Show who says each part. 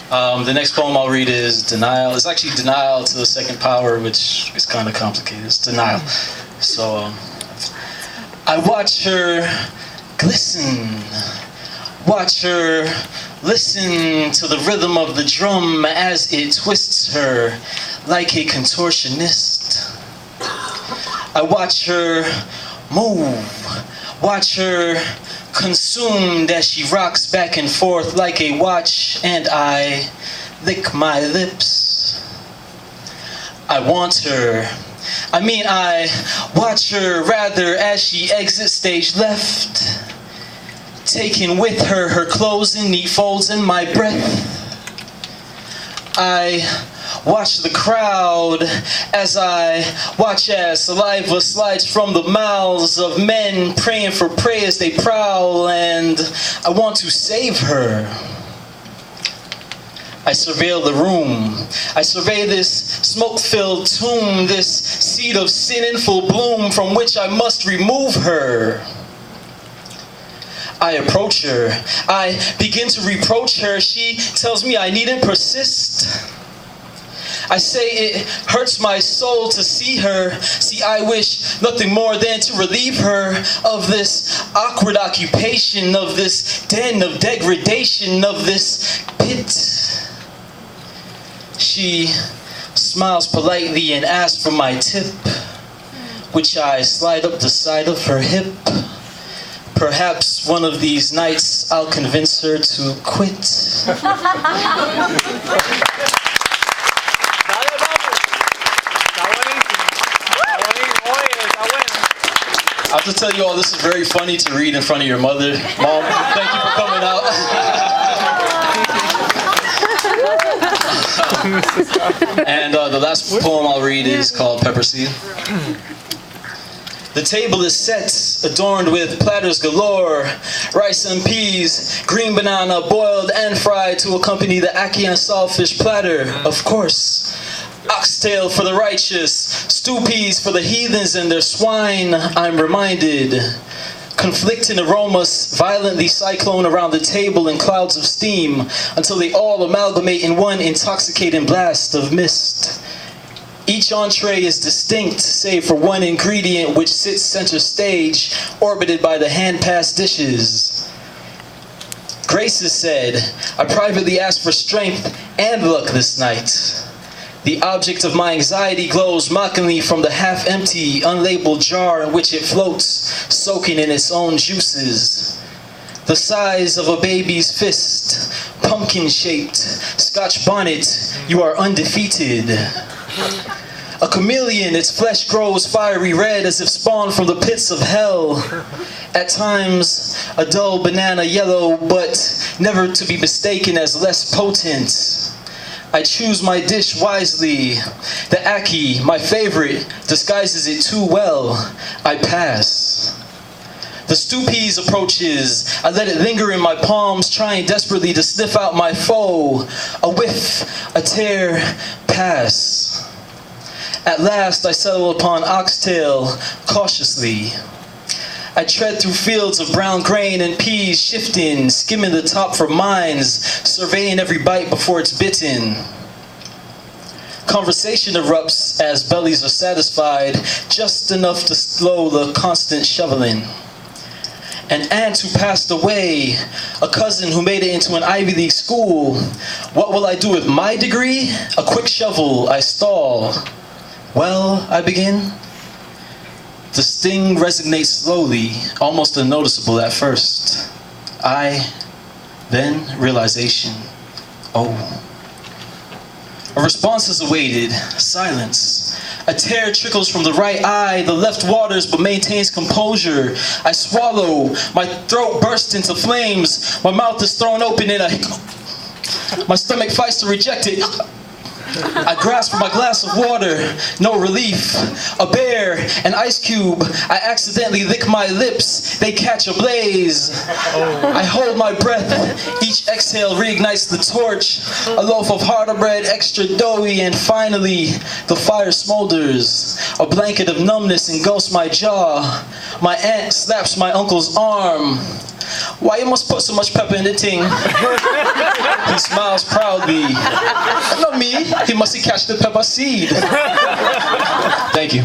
Speaker 1: The next poem I'll read is Denial. It's actually Denial to the second power, which is kind of complicated. It's Denial. So, I watch her glisten, watch her listen to the rhythm of the drum as it twists her like a contortionist. I watch her move, watch her consumed as she rocks back and forth like a watch, and I lick my lips. I want her. I watch her rather as she exits stage left, taking with her her clothes in neat folds and my breath. I watch the crowd as I watch as saliva slides from the mouths of men praying for prey as they prowl, and I want to save her. I surveil the room. I survey this smoke-filled tomb, this seed of sin in full bloom from which I must remove her. I approach her. I begin to reproach her. She tells me I needn't persist. I say it hurts my soul to see her. See, I wish nothing more than to relieve her of this awkward occupation, of this den of degradation, of this pit. She smiles politely and asks for my tip, which I slide up the side of her hip. Perhaps one of these nights I'll convince her to quit. I have to tell you all, this is very funny to read in front of your mother. Mom, thank you for coming out. And the last poem I'll read is called Pepper Seed. The table is set, adorned with platters galore, rice and peas, green banana, boiled and fried to accompany the ackee and saltfish platter, of course. Oxtail for the righteous, stew peas for the heathens and their swine, I'm reminded. Conflicting aromas violently cyclone around the table in clouds of steam until they all amalgamate in one intoxicating blast of mist. Each entree is distinct, save for one ingredient which sits center stage, orbited by the hand-passed dishes. Grace is said, I privately asked for strength and luck this night. The object of my anxiety glows mockingly from the half-empty, unlabeled jar in which it floats, soaking in its own juices. The size of a baby's fist, pumpkin-shaped, Scotch bonnet, you are undefeated. A chameleon, its flesh grows fiery red as if spawned from the pits of hell. At times, a dull banana yellow, but never to be mistaken as less potent. I choose my dish wisely. The ackee, my favorite, disguises it too well. I pass. The stew peas approaches. I let it linger in my palms, trying desperately to sniff out my foe. A whiff, a tear, pass. At last I settle upon oxtail, cautiously. I tread through fields of brown grain and peas, shifting, skimming the top for mines, surveying every bite before it's bitten. Conversation erupts as bellies are satisfied, just enough to slow the constant shoveling. An aunt who passed away, a cousin who made it into an Ivy League school. What will I do with my degree? A quick shovel, I stall. Well, I begin. The sting resonates slowly, almost unnoticeable at first. Then realization. Oh. A response is awaited. Silence. A tear trickles from the right eye. The left waters but maintains composure. I swallow. My throat bursts into flames. My mouth is thrown open in a hiccup. My stomach fights to reject it. I grasp for my glass of water, no relief. A bear, an ice cube. I accidentally lick my lips, they catch ablaze. I hold my breath, each exhale reignites the torch. A loaf of harder bread, extra doughy, and finally, the fire smolders. A blanket of numbness engulfs my jaw. My aunt slaps my uncle's arm. Why you must put so much pepper in the thing? He smiles proudly. Not me. He must catch the pepper seed. Thank you.